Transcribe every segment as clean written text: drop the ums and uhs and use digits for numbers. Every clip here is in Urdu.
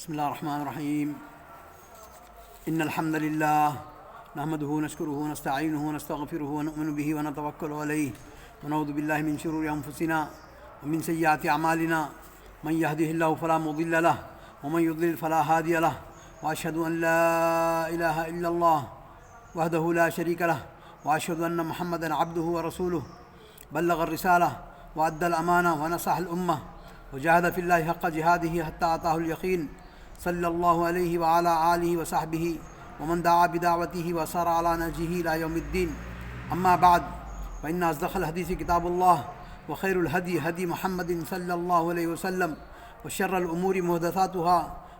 بسم الله الرحمن الرحيم. إن الحمد لله نحمده ونشكره ونستعينه ونستغفره ونؤمن به ونتوكل عليه ونعوذ بالله من شرور أنفسنا ومن سيئات أعمالنا. من يهده الله فلا مضل له ومن يضلل فلا هادي له. وأشهد أن لا إله إلا الله وحده لا شريك له وأشهد أن محمدا عبده ورسوله. بلغ الرسالة وأدى الأمانة ونصح الأمة وجاهد في الله حق جهاده حتى أتاه اليقين. صلى الله عليه وعلى آله وصحبه ومن دعا بدعوته وسار على نهجه إلى يوم الدين. أما بعد، فإن أصدق الحديث كتاب الله وخير الهدي هدي محمد صلى الله عليه وسلم وشر الأمور محدثاتها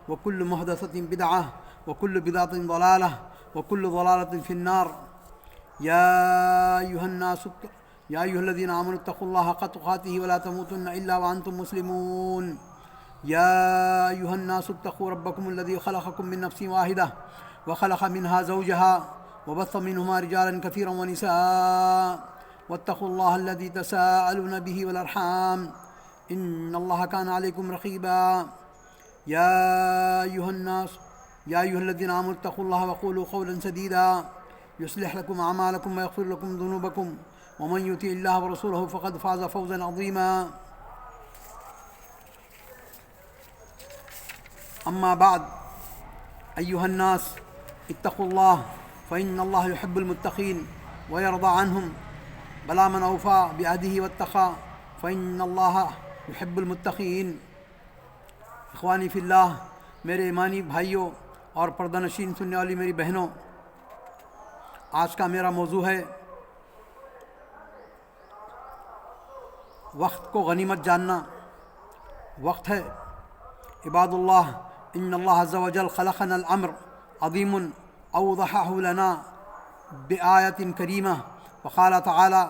وكل محدثة بدعة وكل بدعة ضلالة وكل ضلالة في النار. يا أيها الذين آمنوا اتقوا الله حق تقاته ولا تموتن إلا وأنتم مسلمون. يا أيها الناس اتقوا ربكم الذي خلقكم من نفس واحدة وخلق منها زوجها وبث منهما رجالا كثيرا ونساء واتقوا الله الذي تساءلون به والأرحام إن الله كان عليكم رقيبا. يا أيها الذين آمنوا اتقوا الله وقولوا قولا سديدا يصلح لكم أعمالكم ويغفر لكم ذنوبكم ومن يطع الله ورسوله فقد فاز فوزا عظيما. أما بعد، أيها الناس اتقوا الله فإن الله يحب المتقين ويرضى عنهم. بلا من أوفى بعهده واتقى فإن الله يحب المتقين. اخوانی فی اللہ، میرے ایمانی بھائیوں اور پردہ نشین سننے والی میری بہنوں، آج کا میرا موضوع ہے وقت کو غنیمت جاننا. وقت ہے عباد اللہ، ان اللہ عز وجل خلقنا الامر عظیم اوضحہ لنا بآیت کریمہ وقال تعالی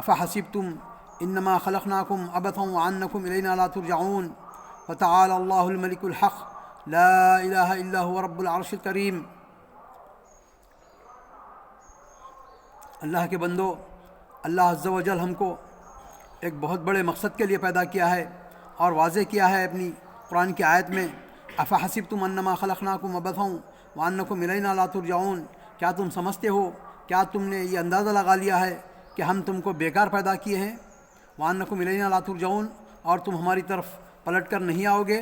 افحسبتم انما خلقناکم عبثا وانکم الینا لا ترجعون فتعالی اللہ الملک الحق لا الہ الا هو رب العرش الکریم. اللہ کے بندو، اللہ عز و جل ہم کو ایک بہت بڑے مقصد کے لیے پیدا کیا ہے اور واضح کیا ہے اپنی قرآن کی آیت میں، افحسبتم انما خلقناکم عبثا وانکم الینا لا ترجعون. کیا تم سمجھتے ہو، کیا تم نے یہ اندازہ لگا لیا ہے کہ ہم تم کو بیکار پیدا کیے ہیں؟ وانکم الینا لا ترجعون، اور تم ہماری طرف پلٹ کر نہیں آؤ گے.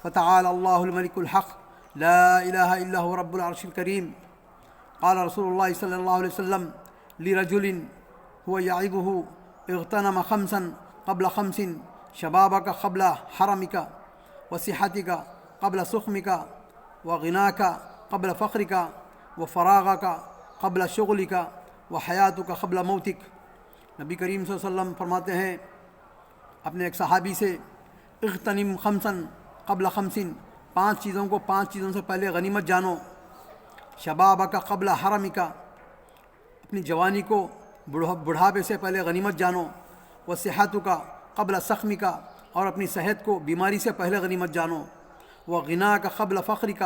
فتعالی اللہ الملک الحق لا الہ الا هو رب العرش الکریم. قال رسول اللہ صلی اللہ علیہ وسلم لرجل هو یعظه اغتنم خمسا قبل خمس شبابك قبل حرمك وصحتك قبل سقمك وغناك قبل فقرك وفراغك قبل شغلك وحياتك قبل موتك. نبی کریم صلی اللہ علیہ وسلم فرماتے ہیں اپنے ایک صحابی سے، اغتنم خمسا قبل خمس، پانچ چیزوں کو پانچ چیزوں سے پہلے غنیمت جانو. شبابك قبل حرمك، اپنی جوانی کو بڑھاپے سے پہلے غنیمت جانو. وصحتك قبل سقمك، اور اپنی صحت کو بیماری سے پہلے غنیمت جانو. وغناك قبل فقرك،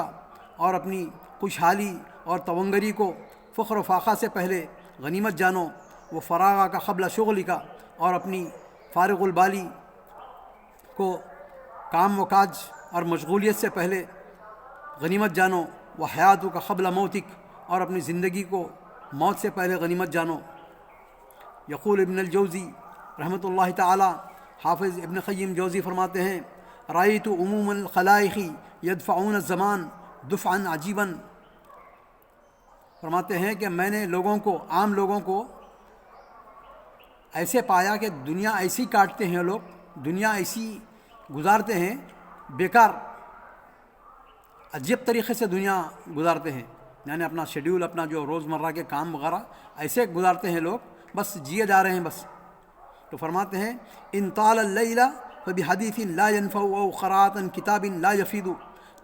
اور اپنی خوشحالی اور تونگری کو فخر و فاقہ سے پہلے غنیمت جانو. وفراغك قبل شغلك، اور اپنی فارغ البالی کو کام و کاج اور مشغولیت سے پہلے غنیمت جانو. وحیاتك قبل موتك، اور اپنی زندگی کو موت سے پہلے غنیمت جانو. یقول ابن الجوزی رحمۃ اللہ تعالی، حافظ ابن قیم جوزی فرماتے ہیں، رأیت عموم الخلائق یدفعون الزمان دفعا عجیبا. فرماتے ہیں کہ میں نے لوگوں کو، عام لوگوں کو ایسے پایا کہ دنیا ایسی کاٹتے ہیں، لوگ دنیا ایسی گزارتے ہیں، بیکار عجیب طریقے سے دنیا گزارتے ہیں. یعنی اپنا شیڈیول، اپنا جو روزمرہ کے کام وغیرہ ایسے گزارتے ہیں لوگ، بس جیے جا رہے ہیں بس. تو فرماتے ہیں ان طال اللیل فبحدیث لا ينفع او قراءۃ کتاب لا یفید.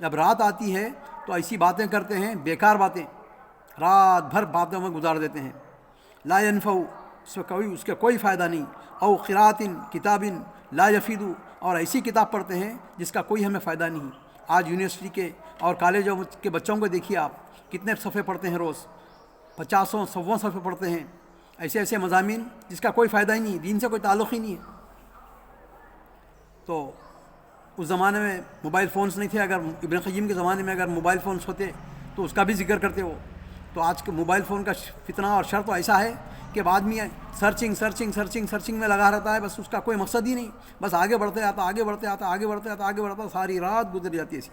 جب رات آتی ہے تو ایسی باتیں کرتے ہیں، بیکار باتیں، رات بھر باتوں میں گزار دیتے ہیں. لا ينفع، اس کا کوئی فائدہ نہیں. او قراءۃ کتاب لا یفید، اور ایسی کتاب پڑھتے ہیں جس کا کوئی ہمیں فائدہ نہیں. آج یونیورسٹی کے اور کالجوں کے بچوں کو دیکھیے آپ، کتنے صفحے پڑھتے ہیں روز، 50 100 صفحے پڑھتے ہیں. ایسے ایسے مضامین جس کا کوئی فائدہ ہی نہیں، دین سے کوئی تعلق ہی نہیں ہے. تو اس زمانے میں موبائل فونز نہیں تھے، اگر ابن قیم کے زمانے میں اگر موبائل فونز ہوتے تو اس کا بھی ذکر کرتے وہ. تو آج کے موبائل فون کا فتنہ اور شر تو ایسا ہے کہ آدمی سرچنگ میں لگا رہتا ہے، بس اس کا کوئی مقصد ہی نہیں، بس آگے بڑھتے آتا ساری رات گزر جاتی ہے ایسی.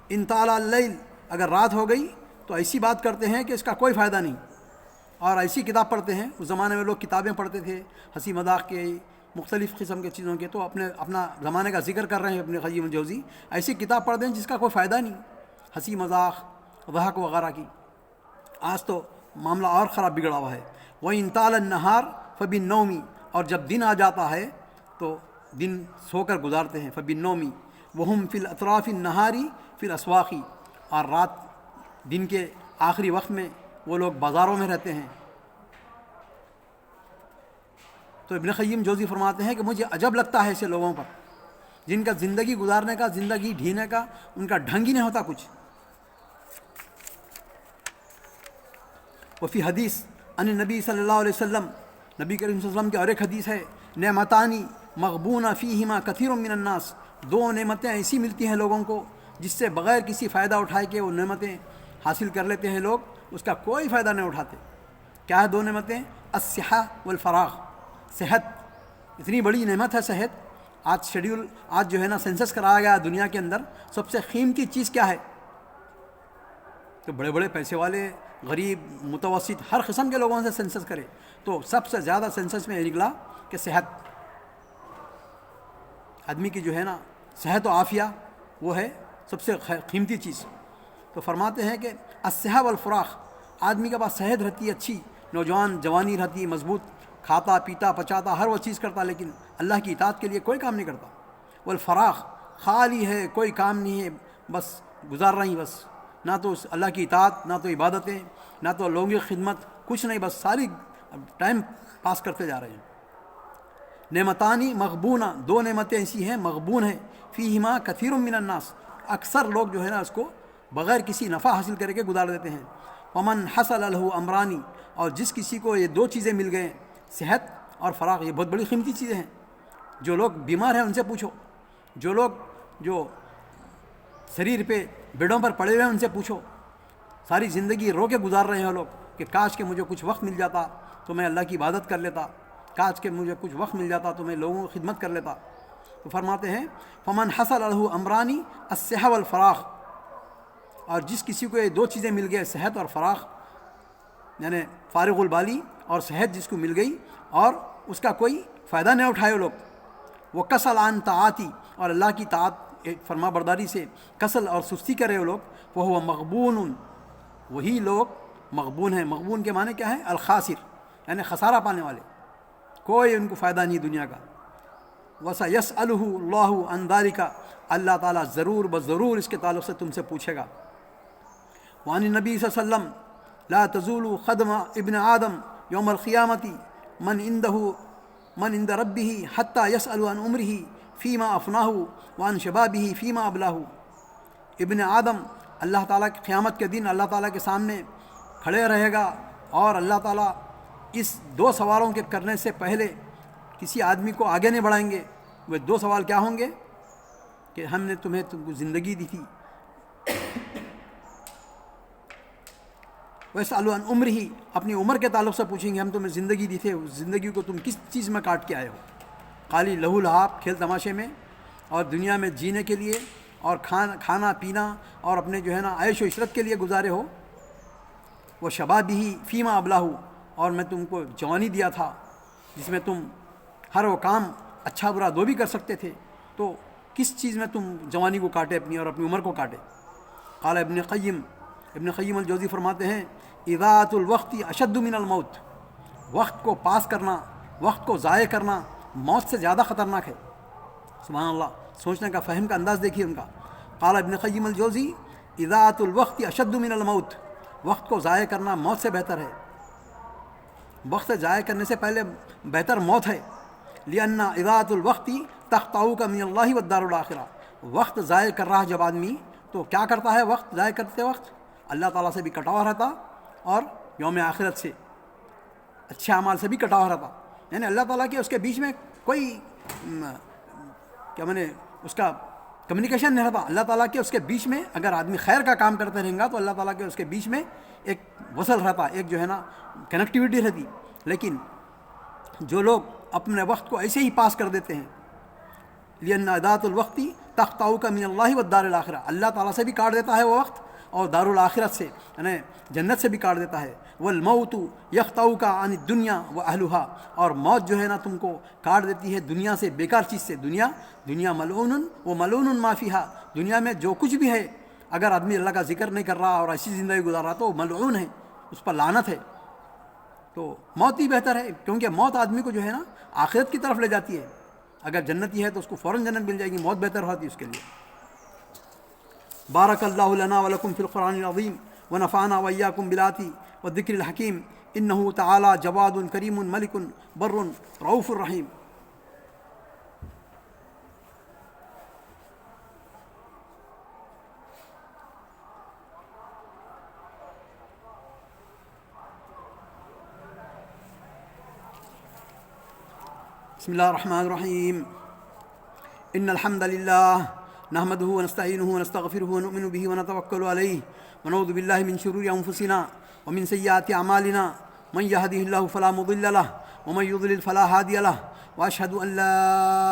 ان طال اللیل، اگر رات ہو گئی تو ایسی بات کرتے ہیں کہ اس کا کوئی فائدہ نہیں، اور ایسی کتاب پڑھتے ہیں. اس زمانے میں لوگ کتابیں پڑھتے تھے ہنسی مذاق کے، مختلف قسم کے چیزوں کے. تو اپنا زمانے کا ذکر کر رہے ہیں ابن قیم الجوزی. ایسی کتاب پڑھ دیں جس کا کوئی فائدہ نہیں، ہنسی مذاق ضحک وغیرہ کی. آج تو معاملہ اور خراب بگڑا ہوا ہے. وَإِن طَالَ النَّهَارُ فَبِالنَّوْمِ، اور جب دن آ جاتا ہے تو دن سو کر گزارتے ہیں. فَبِالنَّوْمِ وَهُمْ فِي الْأَطْرَافِ النَّهَارِ فِي الْأَسْوَاقِ، اور رات دن کے آخری وقت میں وہ لوگ بازاروں میں رہتے ہیں. تو ابن قیم جوزی فرماتے ہیں کہ مجھے عجب لگتا ہے ایسے لوگوں پر جن کا زندگی گزارنے کا، زندگی ڈھینے کا ان کا ڈھنگ ہی نہیں ہوتا کچھ. وفی حدیث ان نبی صلی اللہ علیہ وسلم، نبی کریم صلی اللہ علیہ وسلم کی اور ایک حدیث ہے، نعمتانی مغبون فیہما کثیر من الناس، دو نعمتیں ایسی ملتی ہیں لوگوں کو جس سے بغیر کسی فائدہ اٹھائے کہ وہ نعمتیں حاصل کر لیتے ہیں لوگ، اس کا کوئی فائدہ نہیں اٹھاتے. کیا ہے دو نعمتیں؟ الصحہ والفراغ. صحت اتنی بڑی نعمت ہے صحت. آج جو ہے نا سینسس کرایا گیا دنیا کے اندر، سب سے قیمتی چیز کیا ہے؟ تو بڑے بڑے پیسے والے، غریب، متوسط، ہر قسم کے لوگوں سے سینسس کرے تو سب سے زیادہ سینسس میں یہ نکلا کہ صحت. آدمی کی جو ہے نا صحت و عافیہ وہ ہے سب سے قیمتی چیز. تو فرماتے ہیں کہ الصحہ والفراغ، آدمی کے پاس صحت رہتی ہے اچھی، نوجوان جوانی رہتی ہے مضبوط، کھاتا پیتا پچاتا ہر وہ چیز کرتا، لیکن اللہ کی اطاعت کے لیے کوئی کام نہیں کرتا. والفراغ، خالی ہے، کوئی کام نہیں ہے، بس گزار رہی، بس نہ تو اللہ کی اطاعت، نہ تو عبادتیں، نہ تو لوگوں کی خدمت، کچھ نہیں، بس ساری ٹائم پاس کرتے جا رہے ہیں. نعمتانی مغبونہ، دو نعمتیں ایسی ہیں مغبون ہیں، فیہما کثیر من الناس، اکثر لوگ جو ہے نا اس کو بغیر کسی نفع حاصل کر کے گزار دیتے ہیں. ومن حصل له امرانی، اور جس کسی کو یہ دو چیزیں مل گئے، صحت اور فراغ، یہ بہت بڑی قیمتی چیزیں ہیں. جو لوگ بیمار ہیں ان سے پوچھو، جو لوگ جو شریر پہ بیڈوں پر پڑے ہوئے ہیں ان سے پوچھو، ساری زندگی رو کے گزار رہے ہیں لوگ کہ کاش کہ مجھے کچھ وقت مل جاتا تو میں اللہ کی عبادت کر لیتا، کاش کہ مجھے کچھ وقت مل جاتا تو میں لوگوں کی خدمت کر لیتا. تو فرماتے ہیں فمن حصل له امرانی الصحہ والفراغ، اور جس کسی کو یہ دو چیزیں مل گئے، صحت اور فراغ، یعنی فارغ البالی اور صحت جس کو مل گئی اور اس کا کوئی فائدہ نہیں اٹھائے لوگ. وہ کسل عن طاعتی، اور اللہ کی طاعت فرما برداری سے کسل اور سستی کرے وہ لوگ، وہ مغبون، وہی لوگ مغبون ہیں. مغبون کے معنی کیا ہے؟ الخاسر، یعنی خسارہ پانے والے، کوئی ان کو فائدہ نہیں دنیا کا. وَسَيَسْأَلُهُ اللَّهُ عَنْ ذَلِكَ، اللہ تعالیٰ ضرور بضرور اس کے تعلق سے تم سے پوچھے گا. وعن النبی صلی اللہ علیہ وسلم لا تزول قدم ابن آدم یوم القیامتی من عند ربه حتى يسأل عن عمره فيما افناه وعن شبابه فيما ابلاه. ابن آدم اللہ تعالیٰ کی قیامت کے دن اللہ تعالیٰ کے سامنے کھڑے رہے گا، اور اللہ تعالیٰ اس دو سوالوں کے کرنے سے پہلے کسی آدمی کو آگے نہیں بڑھائیں گے. وہ دو سوال کیا ہوں گے؟ کہ ہم نے تم کو زندگی دی تھی، وَيَسْأَلُ عَنْ عُمْرِهِ، اپنی عمر کے تعلق سے پوچھیں گے، ہم تمہیں زندگی دی تھے، اس زندگی کو تم کس چیز میں کاٹ کے آئے ہو؟ خالی لہو لہاب، کھیل تماشے میں، اور دنیا میں جینے کے لیے اور کھانا پینا اور اپنے جو ہے نا عیش و عشرت کے لیے گزارے ہو. وہ شبابہ فیما ابلاہ، اور میں تم کو جوانی دیا تھا جس میں تم ہر وہ کام اچھا برا دو بھی کر سکتے تھے، تو کس چیز میں تم جوانی کو کاٹے اپنی اور اپنی عمر کو کاٹے؟ قال ابن قیم الجوزی فرماتے ہیں اضاعۃ الوقت اشد من الموت، وقت کو پاس کرنا، وقت کو ضائع کرنا موت سے زیادہ خطرناک ہے. سبحان اللہ، سوچنے کا فہم کا انداز دیکھیے ان کا. قال ابن قیم الجوزی اضاعۃ الوقت اشد من الموت، وقت کو ضائع کرنا موت سے بہتر ہے، وقت ضائع کرنے سے پہلے بہتر موت ہے. لأن اضاعۃ الوقت تقطعک من اللہ والدار الآخرہ، وقت ضائع کر رہا ہے جب آدمی تو کیا کرتا ہے؟ وقت ضائع کرتے وقت اللہ تعالیٰ سے بھی کٹا ہوا رہتا اور یوم آخرت سے اچھے اعمال سے بھی کٹا ہوا رہتا. یعنی اللہ تعالیٰ کے اس کے بیچ میں کوئی کیا اس کا کمیونیکیشن نہیں رہتا اللہ تعالیٰ کے اس کے بیچ میں. اگر آدمی خیر کا کام کرتے رہیں گا تو اللہ تعالیٰ کے اس کے بیچ میں ایک وصل رہتا, ایک جو ہے نا کنیکٹیوٹی رہتی. لیکن جو لوگ اپنے وقت کو ایسے ہی پاس کر دیتے ہیں, لِأَنَّ اَدَاةُ الْوَقْتِ تَقْطَعُكَ مِنَ اللَّهِ وَالدَّارِ الْآخِرَةِ, اللہ تعالیٰ سے بھی کاٹ دیتا ہے وہ وقت اور دار الآخرت سے یعنی جنت سے بھی کاٹ دیتا ہے. وَالْمَوْتُ يَقْطَعُكَ عَنِ الدُّنْيَا وَأَهْلُهَا, اور موت جو ہے نا تم کو کاٹ دیتی ہے دنیا سے, بیکار چیز سے. دنیا ملعون وملعون ما فیہا, دنیا میں جو کچھ بھی ہے اگر آدمی اللہ کا ذکر نہیں کر رہا اور ایسی زندگی گزار رہا تو وہ ملعون ہے, اس پر لعنت ہے. تو موت ہی بہتر ہے, کیونکہ موت آدمی کو جو ہے نا آخرت کی طرف لے جاتی ہے. اگر جنتی ہے تو اس کو فوراً جنت مل جائے گی, موت بہتر ہوتی ہے اس کے لیے. بارک اللہ لنا ولکم فی القرآن العظیم ونفعنا وإیاکم بالآیات والذکر الحکیم انہ تعالی جواد کریم ملک بر رؤوف الرحیم. بسم اللہ الرحمن الرحیم. ان الحمد للہ نحمده ونستعینه ونستغفره ونؤمن به ونتوکل علیہ ونعوذ باللہ من شرور انفسنا ومن سیئات اعمالنا من يهده الله فلا مضل له ومن يضلل فلا هادي له واشهد ان لا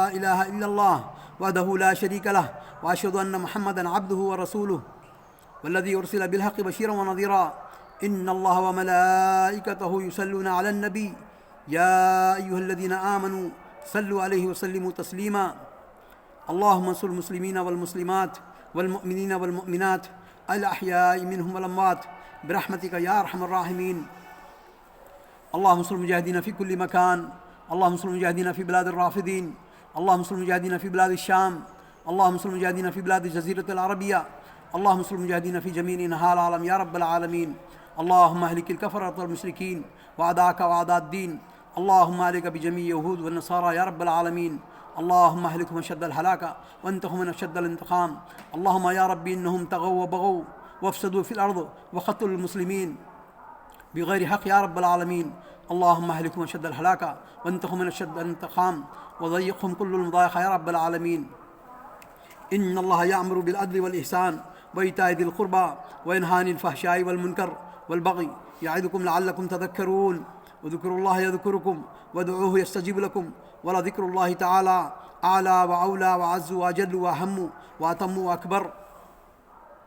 اله الا الله وحده لا شريك له واشهد ان محمدا عبده ورسوله والذي ارسل بالحق بشيرا ونذيرا ان الله وملائكته يصلون على النبي يا ايها الذين امنوا صلوا عليه وسلموا تسليما. اللهم انصر المسلمين والمسلمات والمؤمنين والمؤمنات الأحياء منهم والأموات برحمتك يا أرحم الراحمين. اللهم انصر المجاهدين في كل مكان, اللهم انصر المجاهدين في بلاد الرافدين, اللهم انصر المجاهدين في بلاد الشام, اللهم انصر المجاهدين في بلاد الجزيرة العربية, اللهم انصر المجاهدين في جميع أنحاء العالم يا رب العالمين. اللهم اهلك الكفرة والمشركين وأعداءك وأعداء الدين. اللهم عليك بجميع يهود والنصارى يا رب العالمين. اللهم اهلكهم اشد الهلاك وانتقم من اشد الانتقام. اللهم يا ربي انهم طغوا وبغوا وافسدوا في الارض وقتلوا المسلمين بغير حق يا رب العالمين. اللهم اهلكهم اشد الهلاك وانتقم من اشد الانتقام وضيقهم كل المضايق يا رب العالمين. ان الله يأمر بالعدل والاحسان وإيتاء ذي القربى وينهى عن الفحشاء والمنكر والبغي يعظكم لعلكم تذكرون. وذكروا الله يذكركم وادعوه يستجيب لكم ولذكر الله تعالى أعلى وأولى وأعز وأجل وأهم وأتم وأكبر.